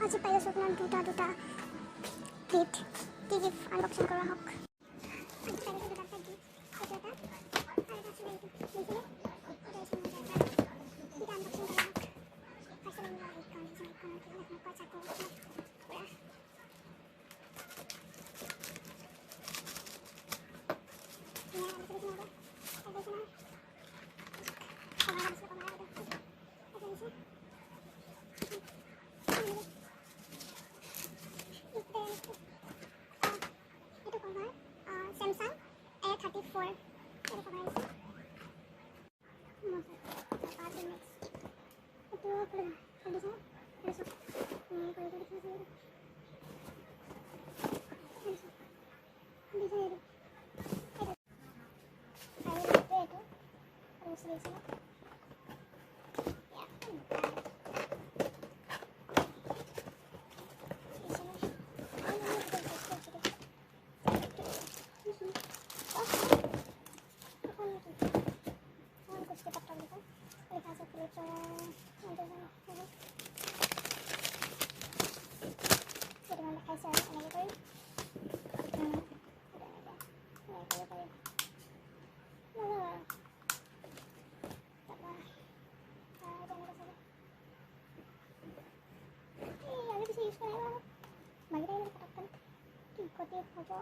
আজি পাই আছোঁ আপোনাৰ দুটা গিফ্ট কি গিফ্ট আনবক্সিং কৰা হওক আজি পাই আছোঁ দুটা গিফ্ট এইটো এটা আৰু এটা আছিলে এইটো দেখিলে এটা আছে মোৰ এটা দুটা আনবক্সিং কৰা হওক ফাৰ্ষ্ট আমি এইখন পইচা কৰোঁ পুৰা Samsung A34 itu kemarin sih apa next itu belum bisa besok ini kalau itu bisa itu bisa itu terus bisa bagi dia yang katakan di kode foto